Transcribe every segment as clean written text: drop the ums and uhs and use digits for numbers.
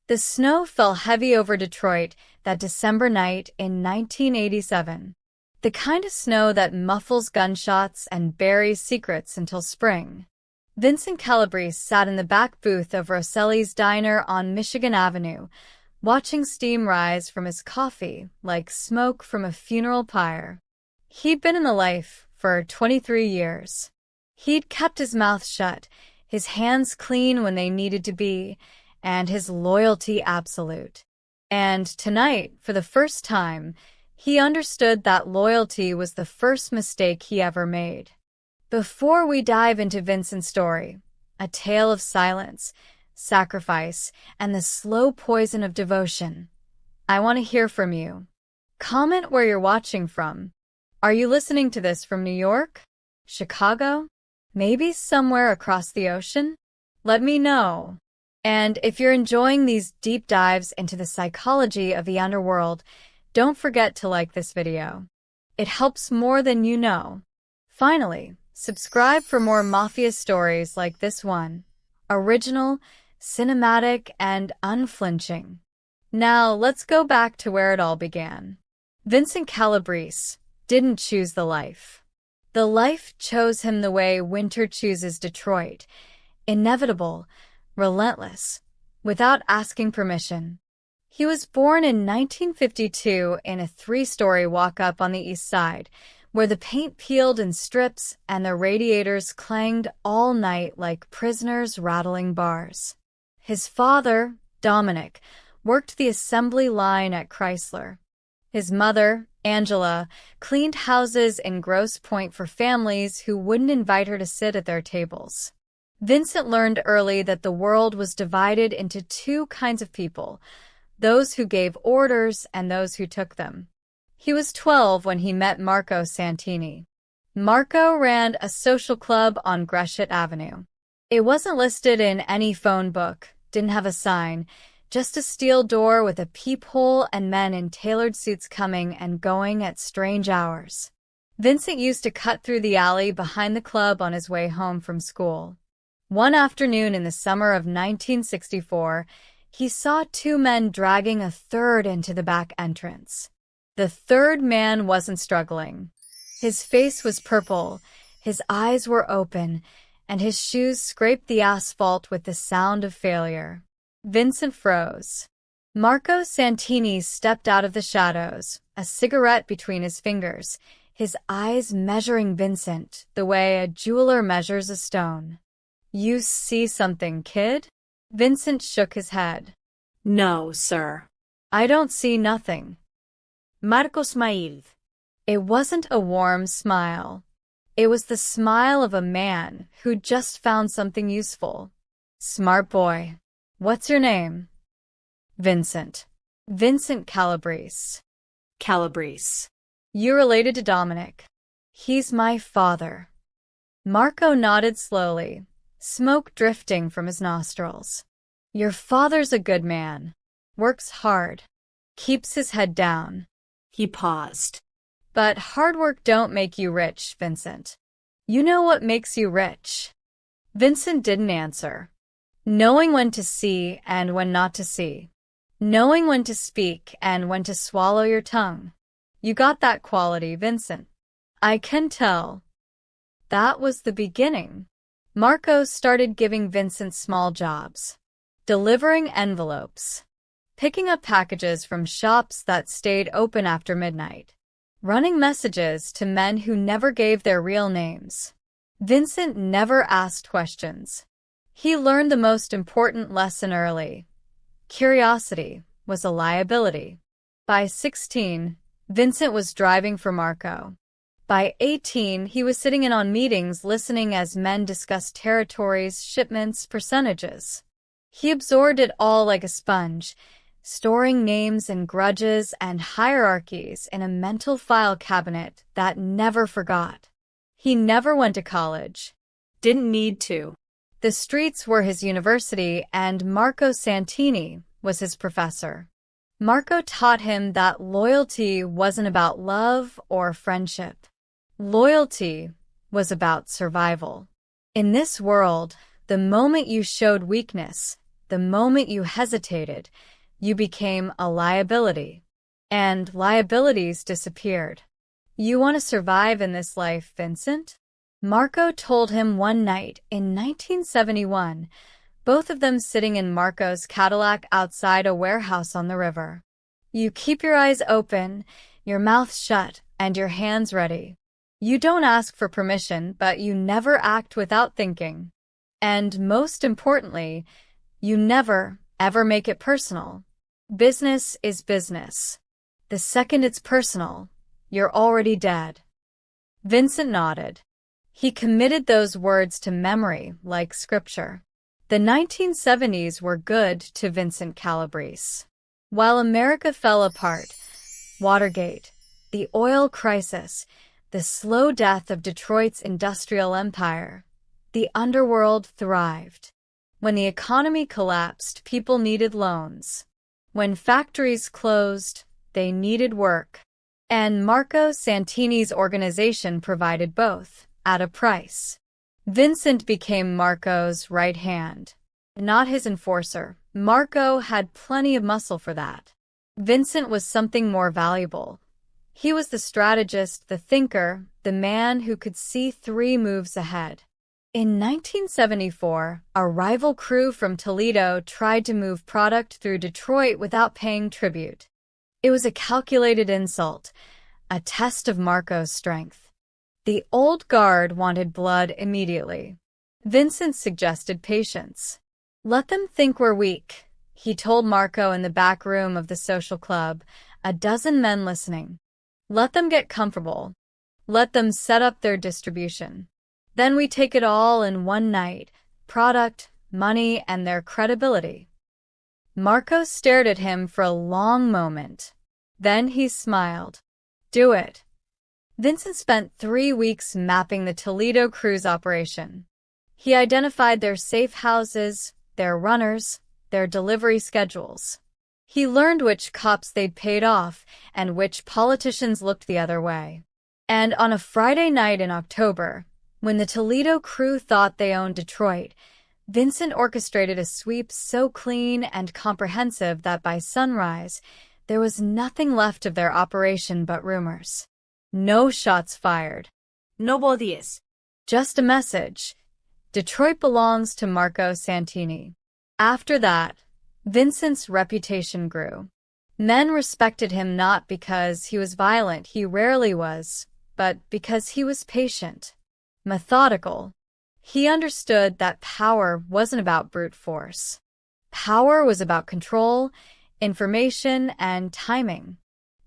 The snow fell heavy over Detroit that December night in 1987. The kind of snow that muffles gunshots and buries secrets until spring. Vincent Calabrese sat in the back booth of Rosselli's Diner on Michigan Avenue, watching steam rise from his coffee like smoke from a funeral pyre. He'd been in the life for 23 years. He'd kept his mouth shut, his hands clean when they needed to be, and his loyalty absolute. And tonight, for the first time, he understood that loyalty was the first mistake he ever made. Before we dive into Vincent's story, a tale of silence, sacrifice, and the slow poison of devotion, I want to hear from you. Comment where you're watching from. Are you listening to this from New York? Chicago? Maybe somewhere across the ocean? Let me know. And if you're enjoying these deep dives into the psychology of the underworld, don't forget to like this video. It helps more than you know. Finally, subscribe for more Mafia stories like this one. Original, cinematic, and unflinching. Now, let's go back to where it all began. Vincent Calabrese didn't choose the life. The life chose him the way winter chooses Detroit. Inevitable, relentless, without asking permission. He was born in 1952 in a 3-story walk-up on the East Side, where the paint peeled in strips and the radiators clanged all night like prisoners rattling bars. His father, Dominic, worked the assembly line at Chrysler. His mother, Angela, cleaned houses in Grosse Pointe for families who wouldn't invite her to sit at their tables. Vincent learned early that the world was divided into two kinds of people, those who gave orders and those who took them. He was 12 when he met Marco Santini. Marco ran a social club on Gresham Avenue. It wasn't listed in any phone book, didn't have a sign, just a steel door with a peephole and men in tailored suits coming and going at strange hours. Vincent used to cut through the alley behind the club on his way home from school. One afternoon in the summer of 1964, he saw two men dragging a third into the back entrance. The third man wasn't struggling. His face was purple, his eyes were open, and his shoes scraped the asphalt with the sound of failure. Vincent froze. Marco Santini stepped out of the shadows, a cigarette between his fingers, his eyes measuring Vincent the way a jeweler measures a stone. "You see something, kid?" Vincent shook his head. "No, sir." "I don't see nothing." Marco smiled. It wasn't a warm smile. It was the smile of a man who'd just found something useful. "Smart boy. What's your name?" "Vincent." "Vincent Calabrese." "Calabrese." "You related to Dominic?" "He's my father." Marco nodded slowly, smoke drifting from his nostrils. "Your father's a good man. Works hard. Keeps his head down." He paused. "But hard work don't make you rich, Vincent. You know what makes you rich?" Vincent didn't answer. Knowing when to see and when not to see. Knowing when to speak and when to swallow your tongue. You got that quality, Vincent. I can tell. That was the beginning. Marco started giving Vincent small jobs. Delivering envelopes. Picking up packages from shops that stayed open after midnight. Running messages to men who never gave their real names. Vincent never asked questions. He learned the most important lesson early. Curiosity was a liability. By 16, Vincent was driving for Marco. By 18, he was sitting in on meetings listening as men discussed territories, shipments, percentages. He absorbed it all like a sponge, storing names and grudges and hierarchies in a mental file cabinet that never forgot. He never went to college. Didn't need to. The streets were his university, and Marco Santini was his professor. Marco taught him that loyalty wasn't about love or friendship. Loyalty was about survival. In this world, the moment you showed weakness, the moment you hesitated, you became a liability. And liabilities disappeared. You want to survive in this life, Vincent? Marco told him one night in 1971, both of them sitting in Marco's Cadillac outside a warehouse on the river. You keep your eyes open, your mouth shut, and your hands ready. You don't ask for permission, but you never act without thinking. And most importantly, you never, ever make it personal. Business is business. The second it's personal, you're already dead. Vincent nodded. He committed those words to memory like scripture. The 1970s were good to Vincent Calabrese. While America fell apart, Watergate, the oil crisis, the slow death of Detroit's industrial empire, the underworld thrived. When the economy collapsed, people needed loans. When factories closed, they needed work. And Marco Santini's organization provided both, at a price. Vincent became Marco's right hand, not his enforcer. Marco had plenty of muscle for that. Vincent was something more valuable. He was the strategist, the thinker, the man who could see 3 moves ahead. In 1974, a rival crew from Toledo tried to move product through Detroit without paying tribute. It was a calculated insult, a test of Marco's strength. The old guard wanted blood immediately. Vincent suggested patience. Let them think we're weak, he told Marco in the back room of the social club, a dozen men listening. Let them get comfortable. Let them set up their distribution. Then we take it all in one night, product, money, and their credibility. Marco stared at him for a long moment. Then he smiled. Do it. Vincent spent 3 weeks mapping the Toledo crew's operation. He identified their safe houses, their runners, their delivery schedules. He learned which cops they'd paid off and which politicians looked the other way. And on a Friday night in October, when the Toledo crew thought they owned Detroit, Vincent orchestrated a sweep so clean and comprehensive that by sunrise, there was nothing left of their operation but rumors. No shots fired. No bodies. Just a message. Detroit belongs to Marco Santini. After that, Vincent's reputation grew. Men respected him not because he was violent, he rarely was, but because he was patient, methodical. He understood that power wasn't about brute force. Power was about control, information, and timing.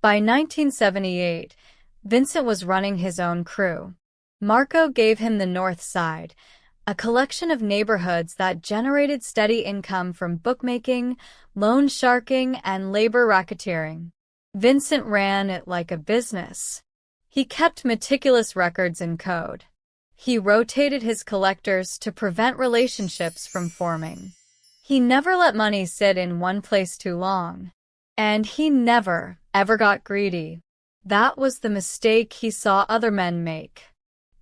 By 1978, Vincent was running his own crew. Marco gave him the North Side, a collection of neighborhoods that generated steady income from bookmaking, loan sharking, and labor racketeering. Vincent ran it like a business. He kept meticulous records in code. He rotated his collectors to prevent relationships from forming. He never let money sit in one place too long. And he never, ever got greedy. That was the mistake he saw other men make.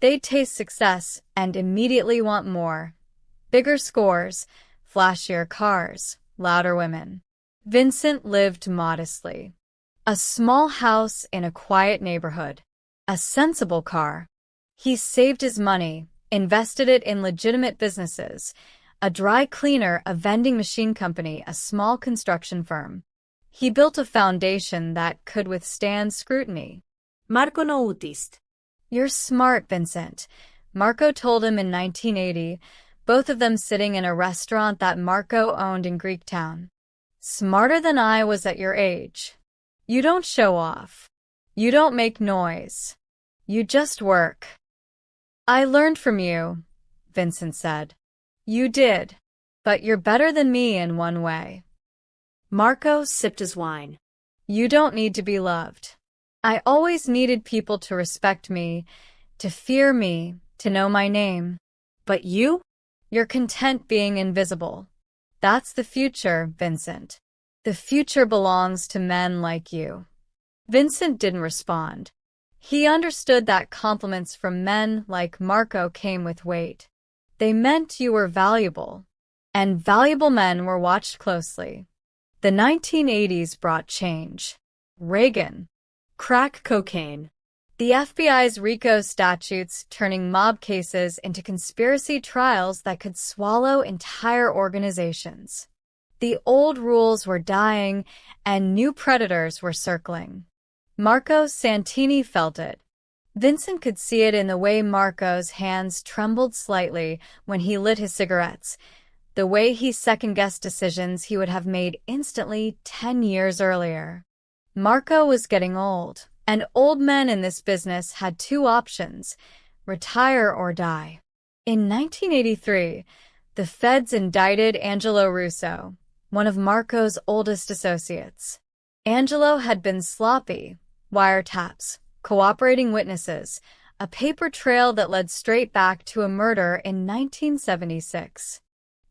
They taste success and immediately want more. Bigger scores, flashier cars, louder women. Vincent lived modestly. A small house in a quiet neighborhood. A sensible car. He saved his money, invested it in legitimate businesses. A dry cleaner, a vending machine company, a small construction firm. He built a foundation that could withstand scrutiny. Marco no utist. You're smart, Vincent, Marco told him in 1980, both of them sitting in a restaurant that Marco owned in Greektown. Smarter than I was at your age. You don't show off. You don't make noise. You just work. I learned from you, Vincent said. You did, but you're better than me in one way. Marco sipped his wine. You don't need to be loved. I always needed people to respect me, to fear me, to know my name. But you? You're content being invisible. That's the future, Vincent. The future belongs to men like you. Vincent didn't respond. He understood that compliments from men like Marco came with weight. They meant you were valuable. and valuable men were watched closely. The 1980s brought change. Reagan. Crack cocaine. The FBI's RICO statutes turning mob cases into conspiracy trials that could swallow entire organizations. The old rules were dying, and new predators were circling. Marco Santini felt it. Vincent could see it in the way Marco's hands trembled slightly when he lit his cigarettes, the way he second-guessed decisions he would have made instantly 10 years earlier. Marco was getting old, and old men in this business had two options: retire or die. In 1983, the feds indicted Angelo Russo, one of Marco's oldest associates. Angelo had been sloppy: wiretaps, cooperating witnesses, a paper trail that led straight back to a murder in 1976.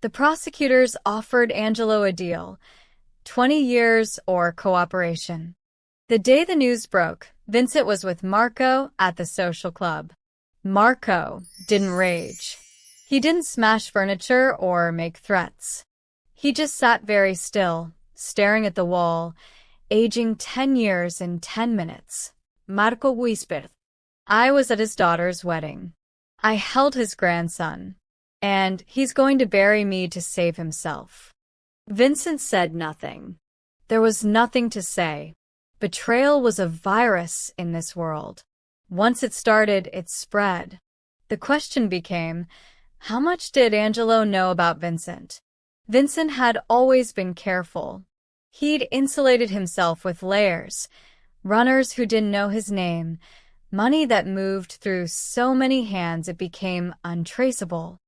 The prosecutors offered Angelo a deal: 20 years or cooperation. The day the news broke, Vincent was with Marco at the social club. Marco didn't rage. He didn't smash furniture or make threats. He just sat very still, staring at the wall, aging 10 years in 10 minutes. Marco whispered. I was at his daughter's wedding. I held his grandson. And he's going to bury me to save himself. Vincent said nothing. There was nothing to say. Betrayal was a virus in this world. Once it started, it spread. The question became, how much did Angelo know about Vincent? Vincent had always been careful. He'd insulated himself with layers: runners who didn't know his name, money that moved through so many hands it became untraceable.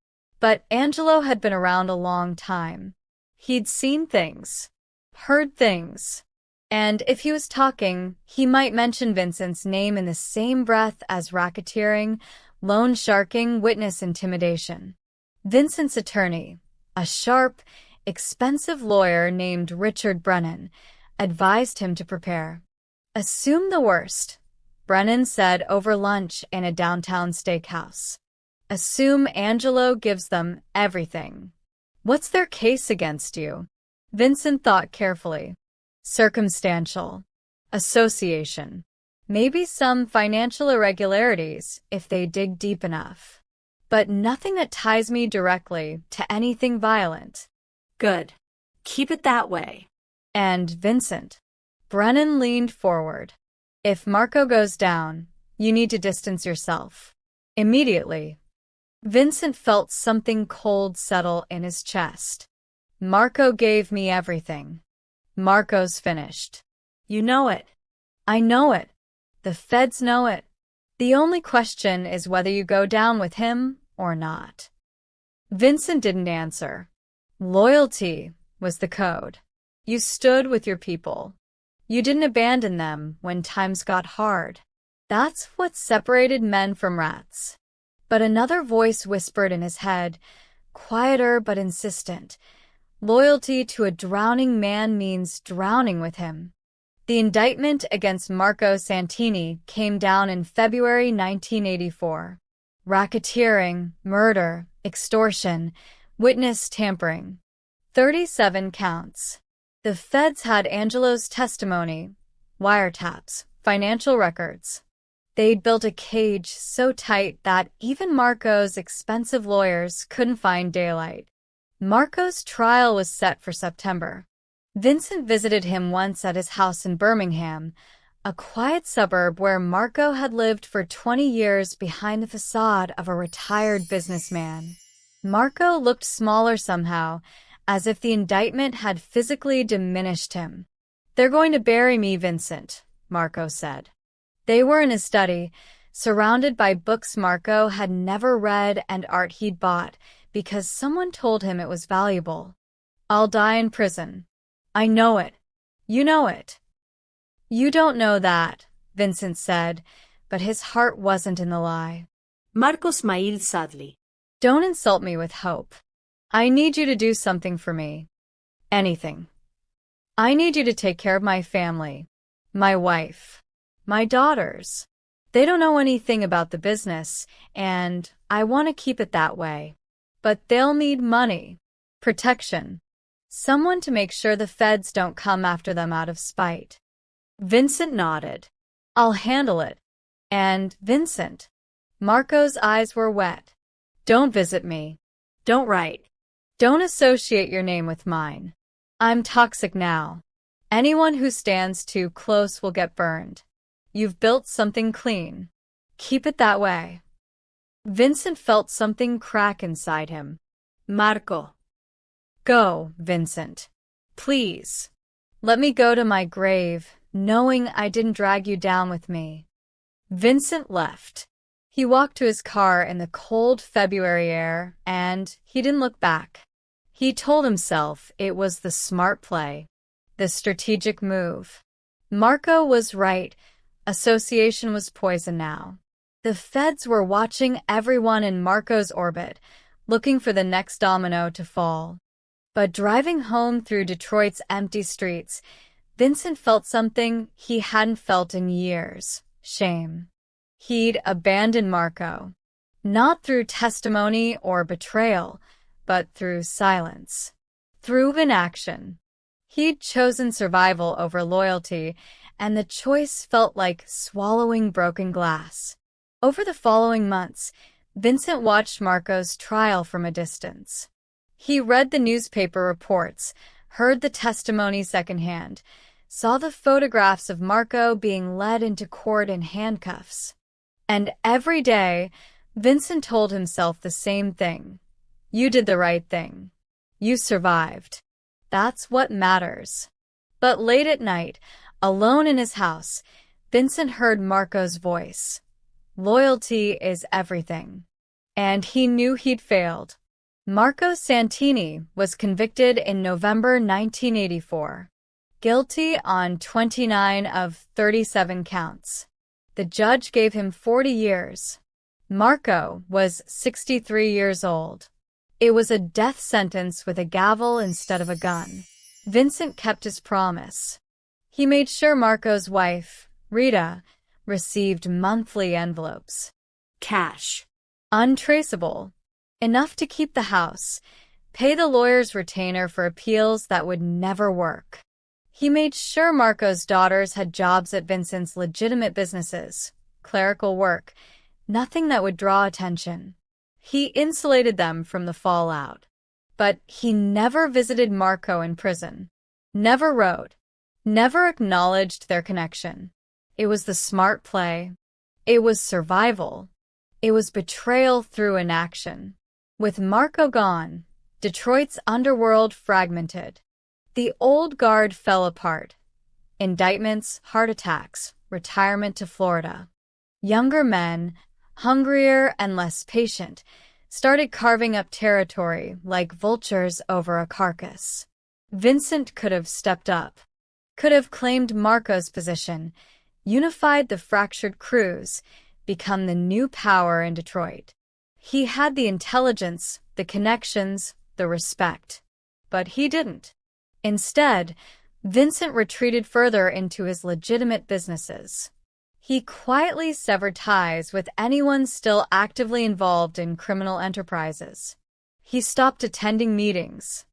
But Angelo had been around a long time. He'd seen things, heard things, and if he was talking, he might mention Vincent's name in the same breath as racketeering, loan sharking, witness intimidation. Vincent's attorney, a sharp, expensive lawyer named Richard Brennan, advised him to prepare. Assume the worst, Brennan said over lunch in a downtown steakhouse. Assume Angelo gives them everything. What's their case against you? Vincent thought carefully. Circumstantial. Association. Maybe some financial irregularities if they dig deep enough. But nothing that ties me directly to anything violent. Good. Keep it that way. And Vincent. Brennan leaned forward. If Marco goes down, you need to distance yourself. Immediately. Vincent felt something cold settle in his chest. Marco gave me everything. Marco's finished. You know it. I know it. The feds know it. The only question is whether you go down with him or not. Vincent didn't answer. Loyalty was the code. You stood with your people. You didn't abandon them when times got hard. That's what separated men from rats. But another voice whispered in his head, quieter but insistent. Loyalty to a drowning man means drowning with him. The indictment against Marco Santini came down in February 1984. Racketeering, murder, extortion, witness tampering. 37 counts. The feds had Angelo's testimony, wiretaps, financial records. They'd built a cage so tight that even Marco's expensive lawyers couldn't find daylight. Marco's trial was set for September. Vincent visited him once at his house in Birmingham, a quiet suburb where Marco had lived for 20 years behind the facade of a retired businessman. Marco looked smaller somehow, as if the indictment had physically diminished him. They're going to bury me, Vincent, Marco said. They were in his study, surrounded by books Marco had never read and art he'd bought because someone told him it was valuable. I'll die in prison. I know it. You know it. You don't know that, Vincent said, but his heart wasn't in the lie. Marco smiled sadly. Don't insult me with hope. I need you to do something for me. Anything. I need you to take care of my family, my wife, my daughters. They don't know anything about the business, and I want to keep it that way. But they'll need money. Protection. Someone to make sure the feds don't come after them out of spite. Vincent nodded. I'll handle it. And, Vincent. Marco's eyes were wet. Don't visit me. Don't write. Don't associate your name with mine. I'm toxic now. Anyone who stands too close will get burned. You've built something clean. Keep it that way. Vincent felt something crack inside him. Marco. Go, Vincent. Please. Let me go to my grave, knowing I didn't drag you down with me. Vincent left. He walked to his car in the cold February air, and he didn't look back. He told himself it was the smart play, the strategic move. Marco was right. Association was poison now. The feds were watching everyone in Marco's orbit, looking for the next domino to fall. But driving home through Detroit's empty streets, Vincent felt something he hadn't felt in years: shame. He'd abandoned Marco, not through testimony or betrayal, but through silence, through inaction. He'd chosen survival over loyalty, and the choice felt like swallowing broken glass. Over the following months, Vincent watched Marco's trial from a distance. He read the newspaper reports, heard the testimony secondhand, saw the photographs of Marco being led into court in handcuffs. And every day, Vincent told himself the same thing. You did the right thing. You survived. That's what matters. But late at night, alone in his house, Vincent heard Marco's voice. Loyalty is everything. And he knew he'd failed. Marco Santini was convicted in November 1984. Guilty on 29 of 37 counts. The judge gave him 40 years. Marco was 63 years old. It was a death sentence with a gavel instead of a gun. Vincent kept his promise. He made sure Marco's wife, Rita, received monthly envelopes. Cash. Untraceable. Enough to keep the house, pay the lawyer's retainer for appeals that would never work. He made sure Marco's daughters had jobs at Vincent's legitimate businesses, clerical work, nothing that would draw attention. He insulated them from the fallout. But he never visited Marco in prison. Never wrote. Never acknowledged their connection. It was the smart play. It was survival. It was betrayal through inaction. With Marco gone, Detroit's underworld fragmented. The old guard fell apart. Indictments, heart attacks, retirement to Florida. Younger men, hungrier and less patient, started carving up territory like vultures over a carcass. Vincent could have stepped up, could have claimed Marco's position, unified the fractured crews, become the new power in Detroit. He had the intelligence, the connections, the respect. But he didn't. Instead, Vincent retreated further into his legitimate businesses. He quietly severed ties with anyone still actively involved in criminal enterprises. He stopped attending meetings,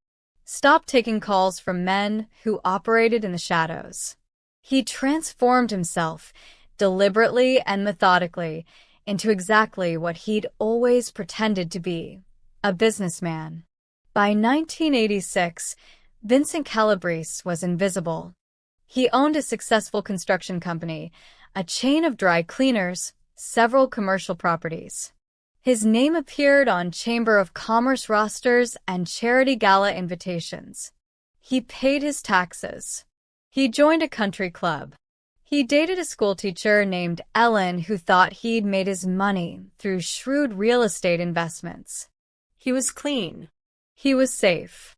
stopped taking calls from men who operated in the shadows. He transformed himself, deliberately and methodically, into exactly what he'd always pretended to be, a businessman. By 1986, Vincent Calabrese was invisible. He owned a successful construction company, a chain of dry cleaners, several commercial properties. His name appeared on Chamber of Commerce rosters and charity gala invitations. He paid his taxes. He joined a country club. He dated a schoolteacher named Ellen who thought he'd made his money through shrewd real estate investments. He was clean. He was safe.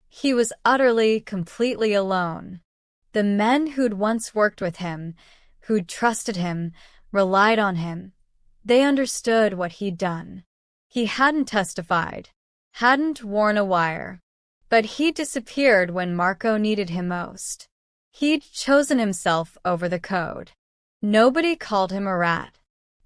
He was utterly, completely alone. The men who'd once worked with him, who'd trusted him, relied on him, they understood what he'd done. He hadn't testified, hadn't worn a wire, but he disappeared when Marco needed him most. He'd chosen himself over the code. Nobody called him a rat.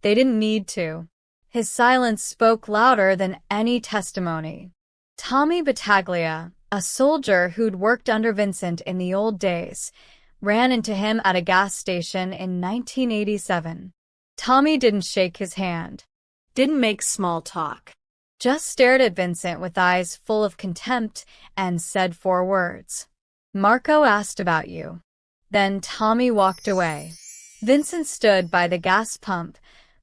They didn't need to. His silence spoke louder than any testimony. Tommy Battaglia, a soldier who'd worked under Vincent in the old days, ran into him at a gas station in 1987. Tommy didn't shake his hand, Didn't make small talk. just stared at Vincent with eyes full of contempt and said 4 words. "Marco asked about you." Then Tommy walked away. Vincent stood by the gas pump,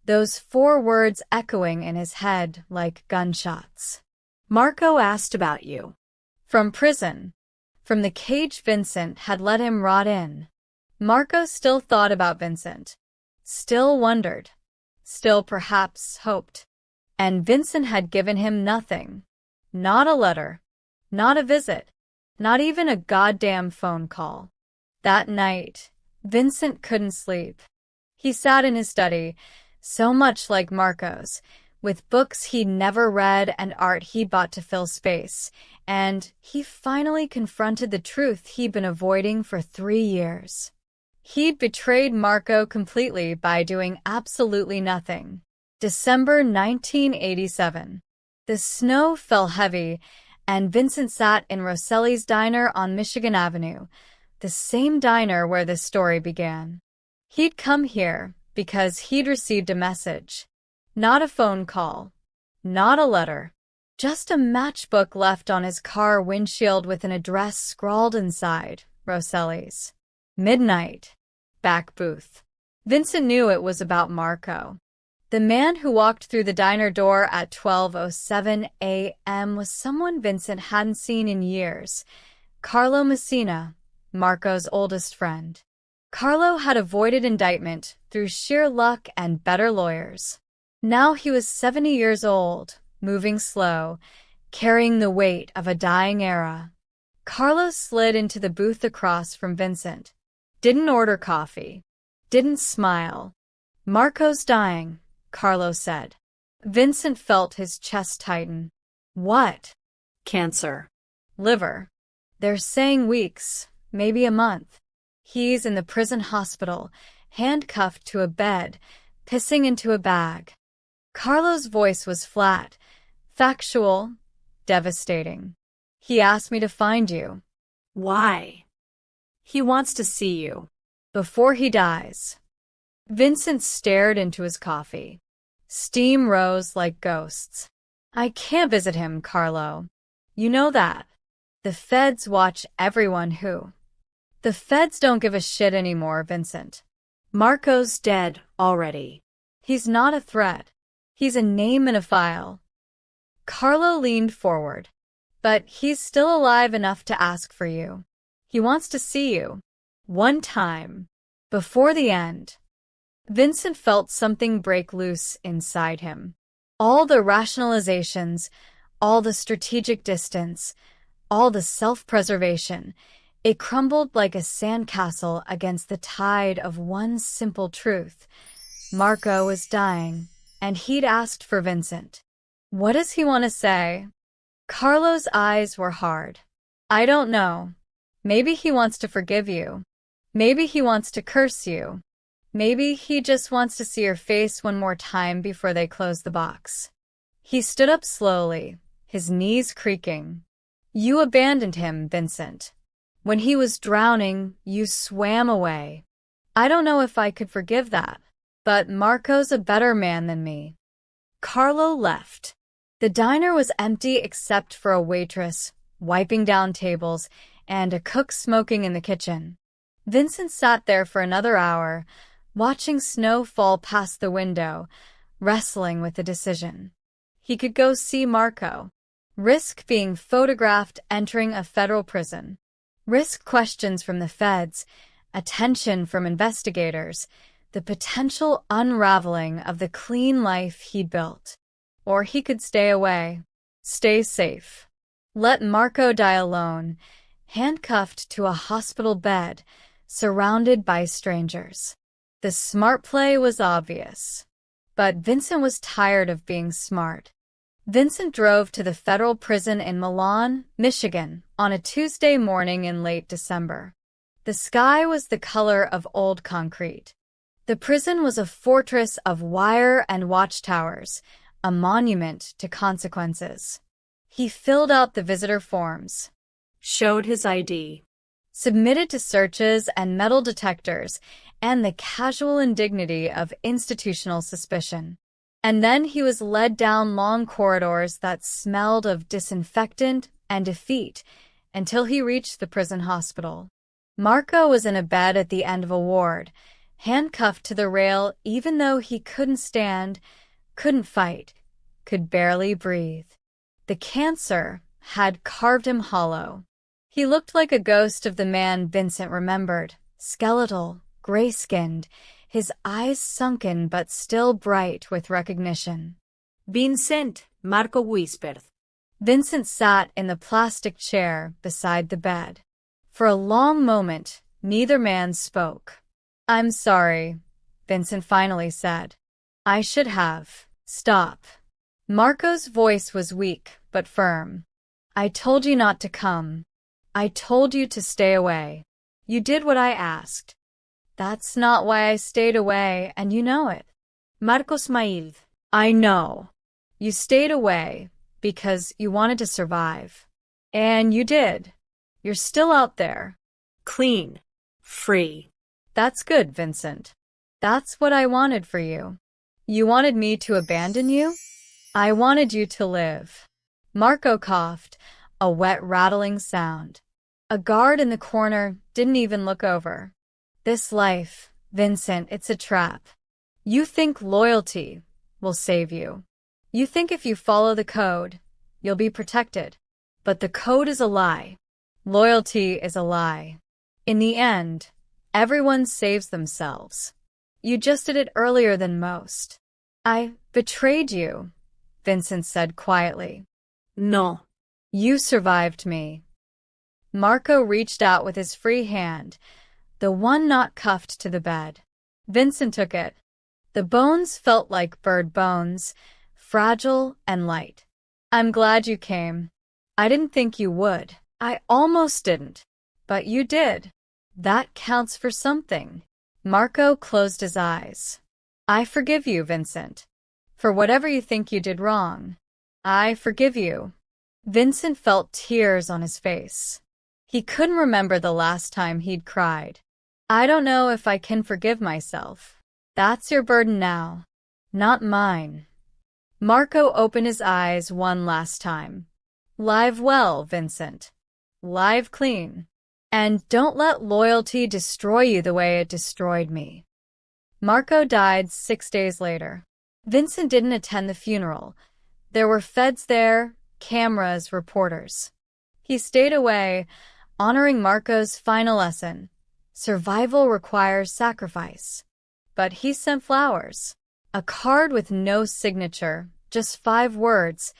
those 4 words echoing in his head like gunshots. Marco asked about you. From prison, from the cage Vincent had let him rot in, Marco still thought about Vincent, still wondered, still perhaps hoped. And Vincent had given him nothing. Not a letter, not a visit, not even a goddamn phone call. That night, Vincent couldn't sleep. He sat in his study, so much like Marco's, with books he'd never read and art he bought to fill space, and he finally confronted the truth he'd been avoiding for 3 years. He'd betrayed Marco completely by doing absolutely nothing. December 1987. The snow fell heavy, and Vincent sat in Rosselli's diner on Michigan Avenue, the same diner where this story began. He'd come here because he'd received a message. Not a phone call, not a letter, just a matchbook left on his car windshield with an address scrawled inside, Rosselli's. Midnight. Back booth. Vincent knew it was about Marco. The man who walked through the diner door at 12:07 a.m. was someone Vincent hadn't seen in years. Carlo Messina, Marco's oldest friend. Carlo had avoided indictment through sheer luck and better lawyers. Now he was 70 years old, moving slow, carrying the weight of a dying era. Carlo slid into the booth across from Vincent. Didn't order coffee. Didn't smile. "Marco's dying," Carlo said. Vincent felt his chest tighten. "What?" Cancer. "Liver. They're saying weeks, maybe a month. He's in the prison hospital, handcuffed to a bed, pissing into a bag." Carlo's voice was flat, factual, devastating. "He asked me to find you." Why? He wants to see you. "Before he dies." Vincent stared into his coffee. Steam rose like ghosts. "I can't visit him, Carlo. You know that. The feds watch everyone who—" "The feds don't give a shit anymore, Vincent. Marco's dead already." He's not a threat. He's a name in a file." Carlo leaned forward. "But he's still alive enough to ask for you. He wants to see you. One time. Before the end." Vincent felt something break loose inside him. All the rationalizations, all the strategic distance, all the self-preservation, it crumbled like a sandcastle against the tide of one simple truth. Marco was dying, and he'd asked for Vincent. What does he want to say? Carlo's eyes were hard. "I don't know. Maybe he wants to forgive you. Maybe he wants to curse you. Maybe he just wants to see your face one more time before they close the box." He stood up slowly, his knees creaking. "You abandoned him, Vincent. When he was drowning, you swam away. I don't know if I could forgive that, but Marco's a better man than me." Carlo left. The diner was empty except for a waitress wiping down tables and a cook smoking in the kitchen. Vincent sat there for another hour, watching snow fall past the window, wrestling with a decision. He could go see Marco, risk being photographed entering a federal prison, risk questions from the feds, attention from investigators, the potential unraveling of the clean life he'd built. Or he could stay away, stay safe. Let Marco die alone, handcuffed to a hospital bed, surrounded by strangers. The smart play was obvious. But Vincent was tired of being smart. Vincent drove to the federal prison in Milan, Michigan, on a Tuesday morning in late December. The sky was the color of old concrete. The prison was a fortress of wire and watchtowers, a monument to consequences. He filled out the visitor forms, showed his ID, submitted to searches and metal detectors, and the casual indignity of institutional suspicion. And then he was led down long corridors that smelled of disinfectant and defeat until he reached the prison hospital. Marco was in a bed at the end of a ward, handcuffed to the rail even though he couldn't stand, couldn't fight, could barely breathe. The cancer had carved him hollow. He looked like a ghost of the man Vincent remembered, skeletal, gray-skinned, his eyes sunken but still bright with recognition. Vincent, Marco whispered. Vincent sat in the plastic chair beside the bed. For a long moment, neither man spoke. "I'm sorry," Vincent finally said. "I should have. Stop." Marco's voice was weak but firm. "I told you not to come. I told you to stay away. You did what I asked." "That's not why I stayed away, and you know it." Marco smiled. "I know. You stayed away because you wanted to survive. And you did. You're still out there. Clean. Free." That's good, Vincent. That's what I wanted for you. You wanted me to abandon you? I wanted you to live." Marco coughed, a wet rattling sound. A guard in the corner didn't even look over. "This life, Vincent, it's a trap. You think loyalty will save you. You think if you follow the code, you'll be protected. But the code is a lie. Loyalty is a lie. In the end, everyone saves themselves. You just did it earlier than most." "I betrayed you," Vincent said quietly. "No. You survived me." Marco reached out with his free hand, the one not cuffed to the bed. Vincent took it. The bones felt like bird bones, fragile and light. "I'm glad you came. I didn't think you would. I almost didn't. But you did. That counts for something." Marco closed his eyes. "I forgive you, Vincent. For whatever you think you did wrong, I forgive you." Vincent felt tears on his face. He couldn't remember the last time he'd cried. "I don't know if I can forgive myself. That's your burden now, not mine." Marco opened his eyes one last time. "Live well, Vincent. Live clean. And don't let loyalty destroy you the way it destroyed me." Marco died 6 days later. Vincent didn't attend the funeral. There were feds there, cameras, reporters. He stayed away, honoring Marco's final lesson. Survival requires sacrifice. But he sent flowers. A card with no signature, just 5 words.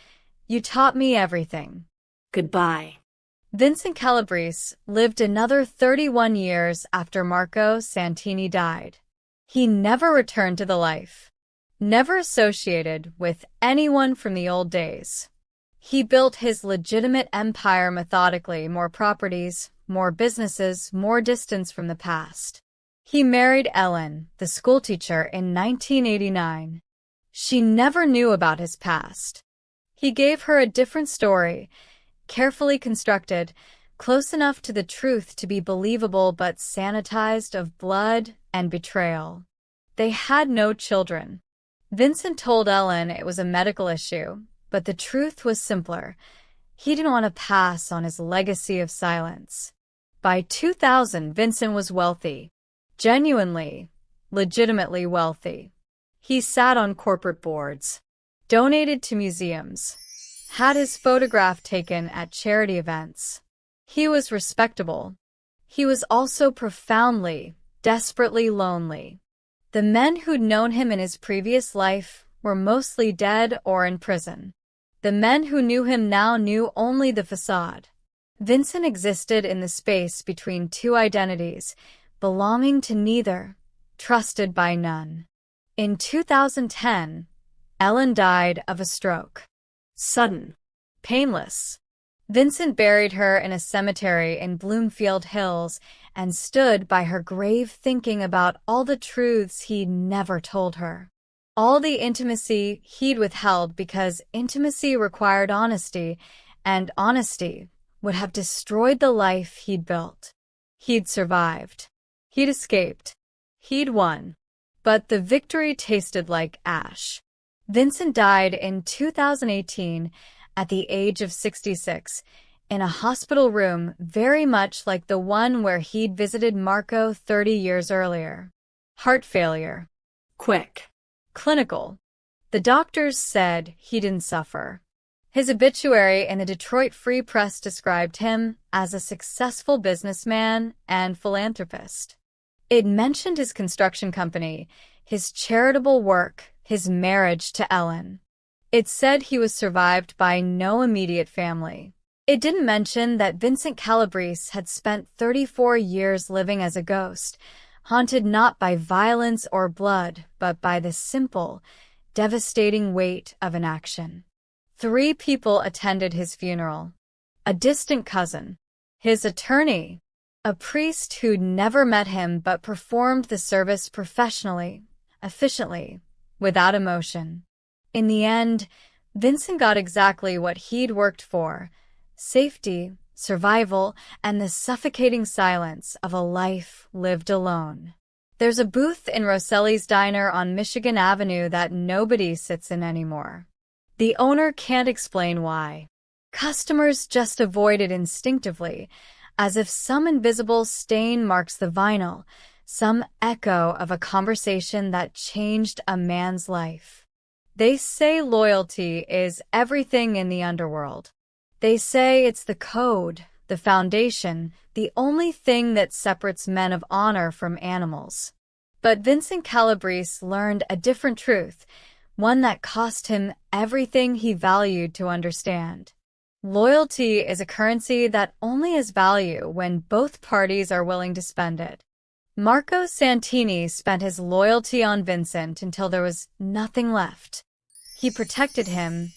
"You taught me everything. Goodbye." Vincent Calabrese lived another 31 years after Marco Santini died. He never returned to the life, never associated with anyone from the old days. He built his legitimate empire methodically, more properties, more businesses, more distance from the past. He married Ellen, the schoolteacher, in 1989. She never knew about his past. He gave her a different story, carefully constructed, close enough to the truth to be believable but sanitized of blood and betrayal. They had no children. Vincent told Ellen it was a medical issue, but the truth was simpler. He didn't want to pass on his legacy of silence. By 2000, Vincent was wealthy. Genuinely, legitimately wealthy. He sat on corporate boards, donated to museums, had his photograph taken at charity events. He was respectable. He was also profoundly, desperately lonely. The men who'd known him in his previous life were mostly dead or in prison. The men who knew him now knew only the facade. Vincent existed in the space between two identities, belonging to neither, trusted by none. In 2010, Ellen died of a stroke. Sudden, painless. Vincent buried her in a cemetery in Bloomfield Hills and stood by her grave thinking about all the truths he'd never told her. All the intimacy he'd withheld because intimacy required honesty, and honesty would have destroyed the life he'd built. He'd survived. He'd escaped. He'd won. But the victory tasted like ash. Vincent died in 2018 at the age of 66 in a hospital room very much like the one where he'd visited Marco 30 years earlier. Heart failure. Quick. Clinical. The doctors said he didn't suffer. His obituary in the Detroit Free Press described him as a successful businessman and philanthropist. It mentioned his construction company, his charitable work, his marriage to Ellen. It said he was survived by no immediate family. It didn't mention that Vincent Calabrese had spent 34 years living as a ghost, haunted not by violence or blood, but by the simple, devastating weight of inaction. 3 people attended his funeral. A distant cousin, his attorney, a priest who'd never met him but performed the service professionally, efficiently, without emotion. In the end, Vincent got exactly what he'd worked for: safety, survival, and the suffocating silence of a life lived alone. There's a booth in Rosselli's Diner on Michigan Avenue that nobody sits in anymore. The owner can't explain why. Customers just avoid it instinctively, as if some invisible stain marks the vinyl, some echo of a conversation that changed a man's life. They say loyalty is everything in the underworld. They say it's the code, the foundation, the only thing that separates men of honor from animals. But Vincent Calabrese learned a different truth, one that cost him everything he valued to understand. Loyalty is a currency that only has value when both parties are willing to spend it. Marco Santini spent his loyalty on Vincent until there was nothing left. He protected him,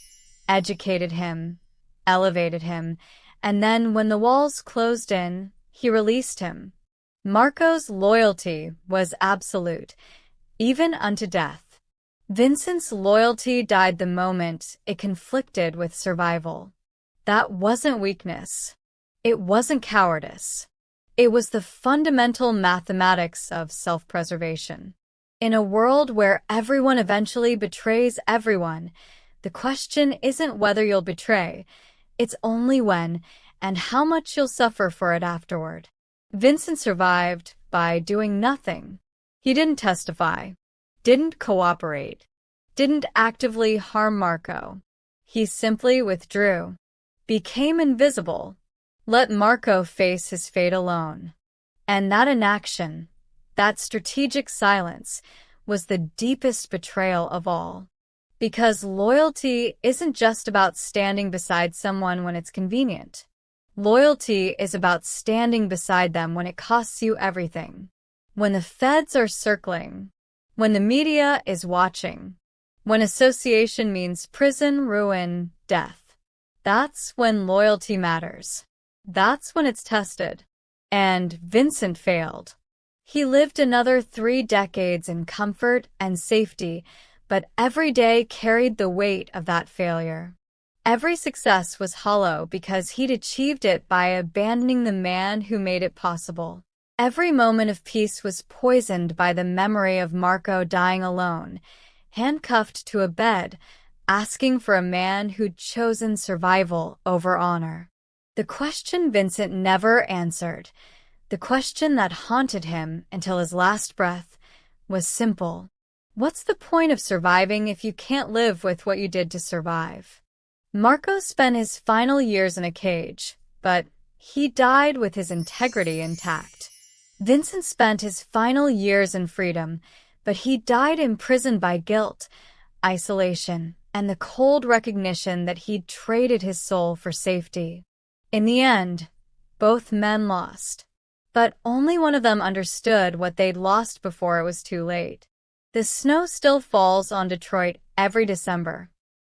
educated him, elevated him, and then when the walls closed in, he released him. Marco's loyalty was absolute, even unto death. Vincent's loyalty died the moment it conflicted with survival. That wasn't weakness. It wasn't cowardice. It was the fundamental mathematics of self-preservation. In a world where everyone eventually betrays everyone, the question isn't whether you'll betray, it's only when and how much you'll suffer for it afterward. Vincent survived by doing nothing. He didn't testify, didn't cooperate, didn't actively harm Marco. He simply withdrew, became invisible, let Marco face his fate alone. And that inaction, that strategic silence, was the deepest betrayal of all. Because loyalty isn't just about standing beside someone when it's convenient. Loyalty is about standing beside them when it costs you everything. When the feds are circling, when the media is watching, when association means prison, ruin, death. That's when loyalty matters. That's when it's tested. And Vincent failed. He lived another 3 decades in comfort and safety, but every day carried the weight of that failure. Every success was hollow because he'd achieved it by abandoning the man who made it possible. Every moment of peace was poisoned by the memory of Marco dying alone, handcuffed to a bed, asking for a man who'd chosen survival over honor. The question Vincent never answered, the question that haunted him until his last breath, was simple. What's the point of surviving if you can't live with what you did to survive? Marco spent his final years in a cage, but he died with his integrity intact. Vincent spent his final years in freedom, but he died imprisoned by guilt, isolation, and the cold recognition that he'd traded his soul for safety. In the end, both men lost. But only one of them understood what they'd lost before it was too late. The snow still falls on Detroit every December.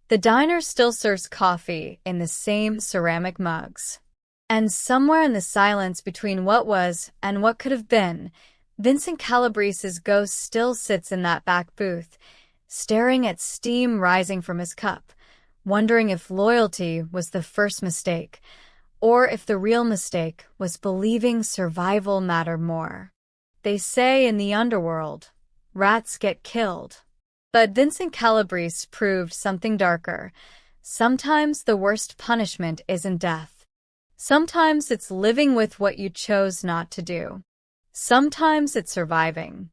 The diner still serves coffee in the same ceramic mugs. And somewhere in the silence between what was and what could have been, Vincent Calabrese's ghost still sits in that back booth, staring at steam rising from his cup, wondering if loyalty was the first mistake, or if the real mistake was believing survival mattered more. They say in the underworld, rats get killed. But Vincent Calabrese proved something darker. Sometimes the worst punishment isn't death. Sometimes it's living with what you chose not to do. Sometimes it's surviving.